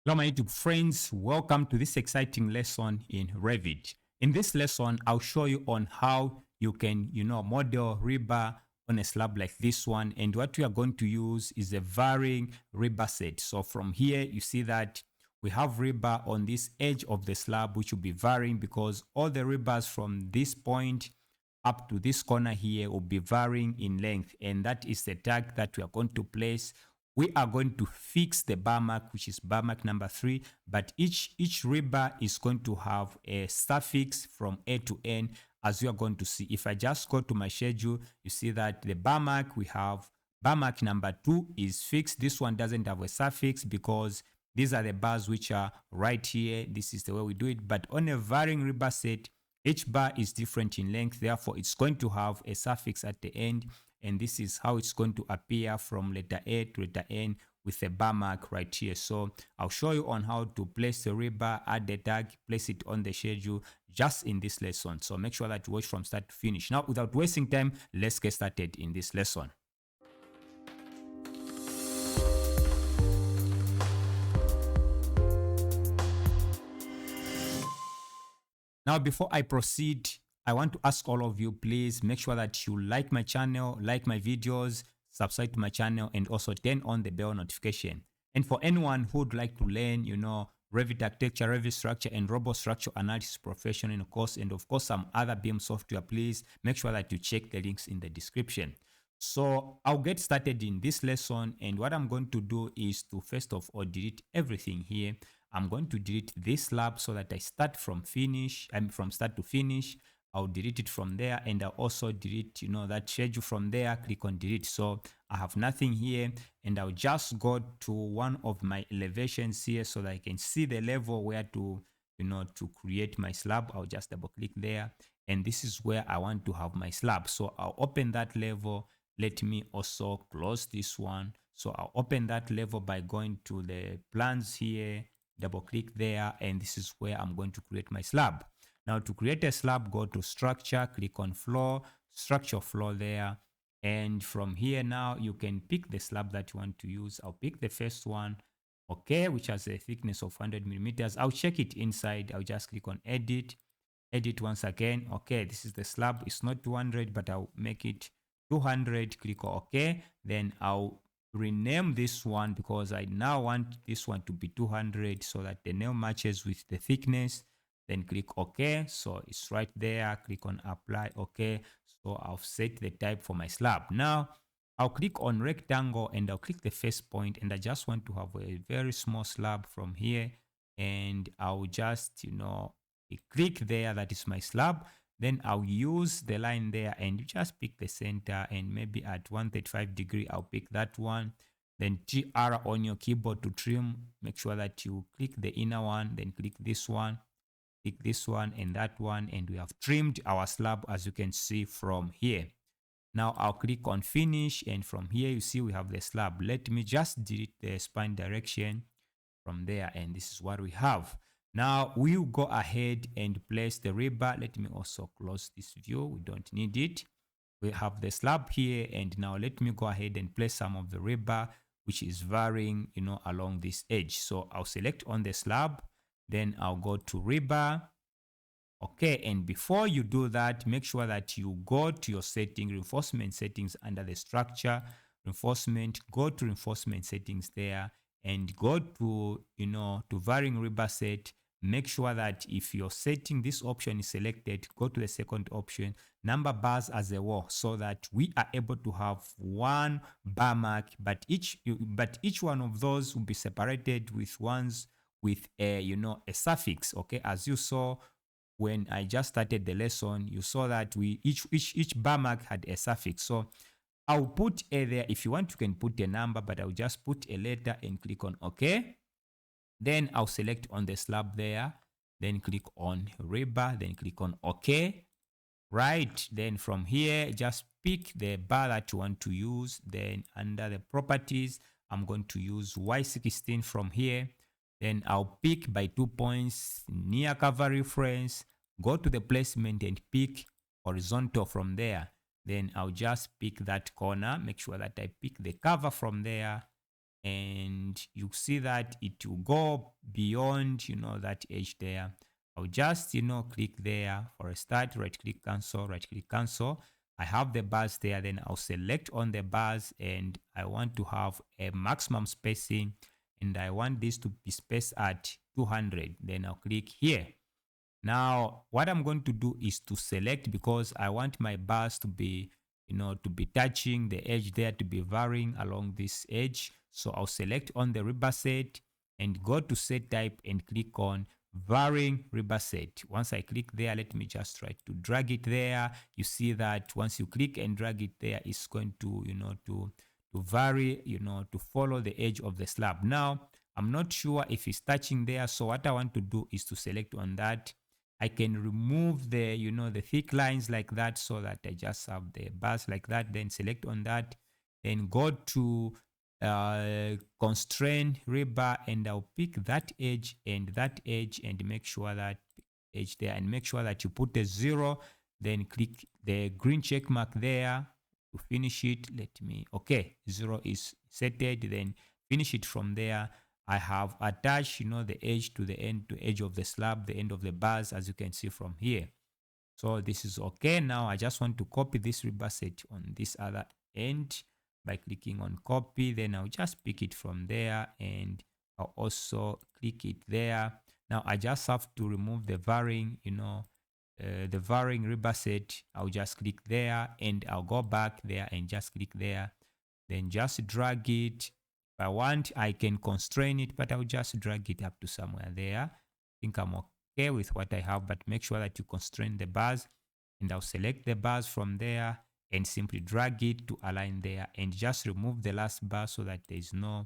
Hello my YouTube friends, welcome to this exciting lesson in Revit. In this lesson, I'll show you on how you can, model rebar on a slab like this one. And what we are going to use is a varying rebar set. So from here, you see that we have rebar on this edge of the slab, which will be varying because all the rebars from this point up to this corner here will be varying in length, and that is the tag that we are going to place. We are going to fix the bar mark, which is bar mark number 3, but each rebar is going to have a suffix from A to N, as you are going to see. If I just go to my schedule, you see that the bar mark, we have bar mark number 2 is fixed. This one doesn't have a suffix because these are the bars which are right here. This is the way we do it. But on a varying rebar set, each bar is different in length, therefore it's going to have a suffix at the end, and this is how it's going to appear from letter A to letter N with a bar mark right here. So I'll show you on how to place the rebar, add the tag, place it on the schedule just in this lesson. So make sure that you watch from start to finish. Now, without wasting time, let's get started in this lesson. Now, before I proceed, I want to ask all of you, please make sure that you like my channel, like my videos, subscribe to my channel, and also turn on the bell notification. And for anyone who would like to learn, Revit architecture, Revit structure, and robot structure analysis profession in a course, and of course some other BIM software, please make sure that you check the links in the description. So I'll get started in this lesson, and what I'm going to do is to first of all delete everything here. I'm going to delete this slab so that I start from from start to finish. I'll delete it from there, and I'll also delete, that schedule from there. Click on delete. So I have nothing here, and I'll just go to one of my elevations here so that I can see the level where to, to create my slab. I'll just double click there, and this is where I want to have my slab. So I'll open that level. Let me also close this one. So I'll open that level by going to the plans here, double click there, and this is where I'm going to create my slab. Now to create a slab, go to structure, click on floor, structure floor there, and from here now you can pick the slab that you want to use. I'll pick the first one, okay, which has a thickness of 100 millimeters. I'll check it inside. I'll just click on edit once again. Okay, this is the slab. It's not 200, but I'll make it 200. Click on okay. Then I'll rename this one because I now want this one to be 200 so that the name matches with the thickness. Then click OK. So it's right there. Click on apply. OK. So I'll set the type for my slab. Now I'll click on rectangle and I'll click the first point, and I just want to have a very small slab from here, and I'll just, click there. That is my slab. Then I'll use the line there and you just pick the center, and maybe at 135 degree, I'll pick that one. Then TR on your keyboard to trim. Make sure that you click the inner one, then click this one and that one, and we have trimmed our slab as you can see from here. Now I'll click on finish, and from here you see we have the slab. Let me just delete the spine direction from there, and this is what we have. Now we'll go ahead and place the rebar. Let me also close this view. We don't need it. We have the slab here, and now let me go ahead and place some of the rebar which is varying, along this edge. So I'll select on the slab, then I'll go to rebar. Okay, and before you do that, make sure that you go to your reinforcement settings under the structure, reinforcement, go to reinforcement settings there, and go to, to varying rebar set. Make sure that if you're setting this option is selected, go to the second option, number bars as a wall, so that we are able to have one bar mark, but each one of those will be separated with ones with a, a suffix. Okay, as you saw when I just started the lesson, you saw that each bar mark had a suffix. So I'll put a there. If you want, you can put a number, but I'll just put a letter and click on OK. Then I'll select on the slab there, then click on rebar, then click on OK. Right, then from here, just pick the bar that you want to use. Then under the properties, I'm going to use Y16 from here. Then I'll pick by 2 points near cover reference, go to the placement and pick horizontal from there. Then I'll just pick that corner, make sure that I pick the cover from there. and you see that it will go beyond, that edge there. I'll just, click there for a start, right click cancel, right click cancel. I have the bars there, then I'll select on the bars and I want to have a maximum spacing and I want this to be spaced at 200. Then I'll click here. Now, what I'm going to do is to select, because I want my bars to be, to be touching the edge there, to be varying along this edge. So I'll select on the rebar set and go to set type and click on varying rebar set. Once I click there, let me just try to drag it there. You see that once you click and drag it there, it's going to, to vary, to follow the edge of the slab. Now, I'm not sure if it's touching there. So what I want to do is to select on that. I can remove the, the thick lines like that, so that I just have the bars like that. Then select on that, then go to constrain rebar, and I'll pick that edge and make sure that edge there, and make sure that you put a 0. Then click the green check mark there to finish it. Okay, 0 is setted. Then finish it from there. I have attached, the edge to the edge of the slab, the end of the bars, as you can see from here. So this is okay. Now I just want to copy this rebar set on this other end by clicking on copy. Then I'll just pick it from there and I'll also click it there. Now I just have to remove the varying, the varying rebar set. I'll just click there and I'll go back there and just click there. Then just drag it. If I want, I can constrain it, but I'll just drag it up to somewhere there. I think I'm okay with what I have, but make sure that you constrain the bars, and I'll select the bars from there and simply drag it to align there, and just remove the last bar so that there is no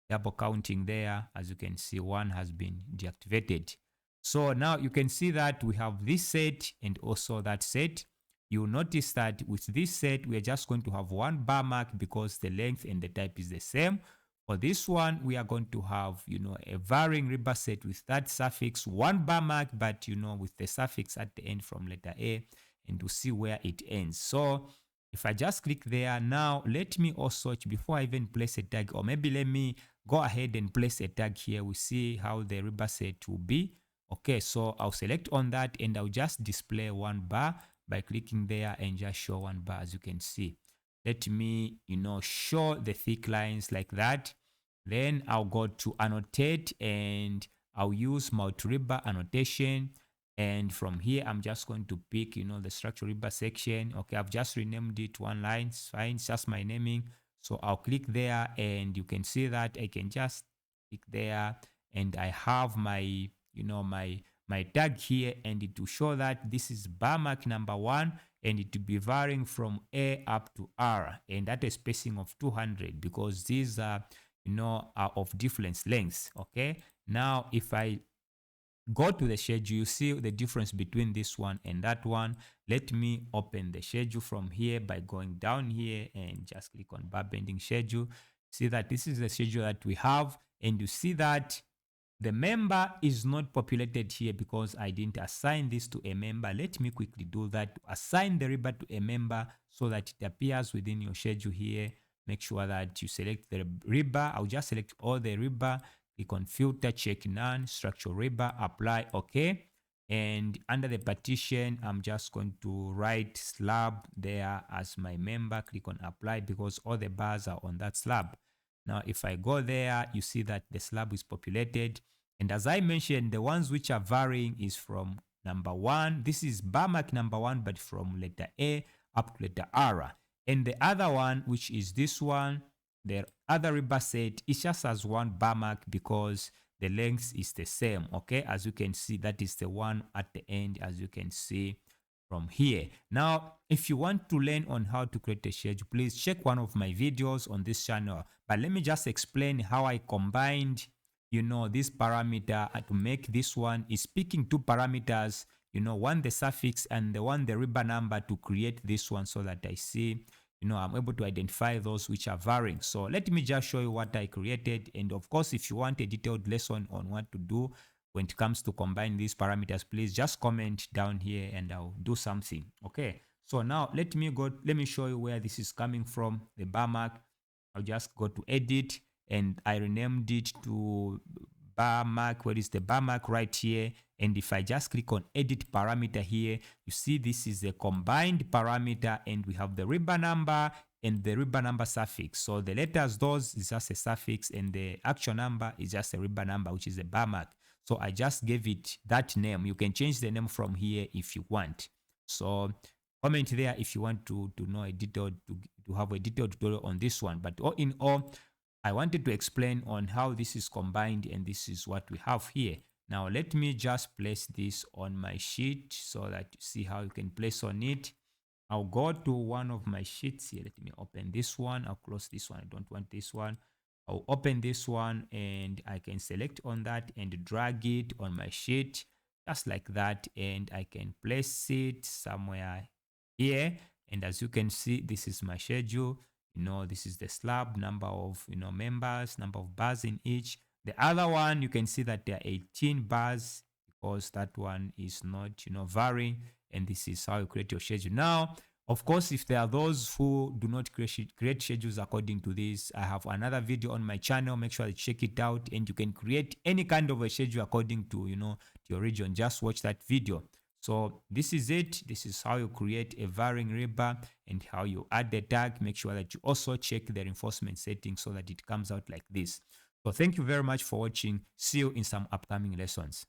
double counting there. As you can see, one has been deactivated. So now you can see that we have this set and also that set. You'll notice that with this set, we are just going to have one bar mark because the length and the type is the same. For this one, we are going to have, a varying rebar set with that suffix, one bar mark, but, with the suffix at the end from letter A, and to see where it ends. So if I just click there, now let me also, before I even place a tag, or maybe let me go ahead and place a tag here. We see how the rebar set will be. Okay, so I'll select on that and I'll just display one bar by clicking there and just show one bar, as you can see. Let me, show the thick lines like that. Then I'll go to annotate and I'll use multi-rebar annotation. And from here, I'm just going to pick, the structural rebar section. Okay, I've just renamed it one line. It's fine, it's just my naming. So I'll click there and you can see that I can just click there and I have my, my tag here, and it will show that this is bar mark number 1, and it will be varying from A up to R, and at a spacing of 200, because these are, are of different lengths. Okay, now if I go to the schedule, you see the difference between this one and that one. Let me open the schedule from here by going down here and just click on bar bending schedule. See that this is the schedule that we have, and you see that the member is not populated here because I didn't assign this to a member. Let me quickly do that. Assign the rebar to a member so that it appears within your schedule here. Make sure that you select the rebar. I'll just select all the rebar. Click on filter, check none, structural rebar, apply, okay. And under the partition, I'm just going to write slab there as my member. Click on apply because all the bars are on that slab. Now, if I go there, you see that the slab is populated. And as I mentioned, the ones which are varying is from number 1. This is bar mark number 1, but from letter A up to letter R. And the other one, which is this one, the other rebar set, is just as one bar mark because the length is the same. Okay, as you can see, that is the one at the end, as you can see from here. Now, if you want to learn on how to create a schedule, please check one of my videos on this channel. But let me just explain how I combined, this parameter to make this one is picking two parameters, one the suffix and the one the rebar number, to create this one so that I see, I'm able to identify those which are varying. So let me just show you what I created. And of course, if you want a detailed lesson on what to do when it comes to combine these parameters, please just comment down here and I'll do something. Okay, so now let me show you where this is coming from, the bar mark. I'll just go to edit and I renamed it to bar mark. Where is the bar mark? Right here. And if I just click on edit parameter here, you see this is a combined parameter, and we have the rebar number and the rebar number suffix. So the letters those is just a suffix, and the actual number is just a rebar number, which is a bar mark. So I just gave it that name. You can change the name from here if you want. So comment there if you want to know a detailed to have a detailed tutorial on this one. But all in all, I wanted to explain on how this is combined, and this is what we have here. Now let me just place this on my sheet so that you see how you can place on it. I'll go to one of my sheets here. Let me open this one. I'll close this one. I don't want this one. I'll open this one, and I can select on that and drag it on my sheet just like that, and I can place it somewhere here. And as you can see, this is my schedule. This is the slab, number of members, number of bars in each. The other one, you can see that there are 18 bars because that one is not varying, and this is how you create your schedule. Now, of course, if there are those who do not create schedules according to this, I have another video on my channel. Make sure to check it out, and you can create any kind of a schedule according to your region. Just watch that video. So this is it. This is how you create a varying rebar and how you add the tag. Make sure that you also check the reinforcement settings so that it comes out like this. So thank you very much for watching. See you in some upcoming lessons.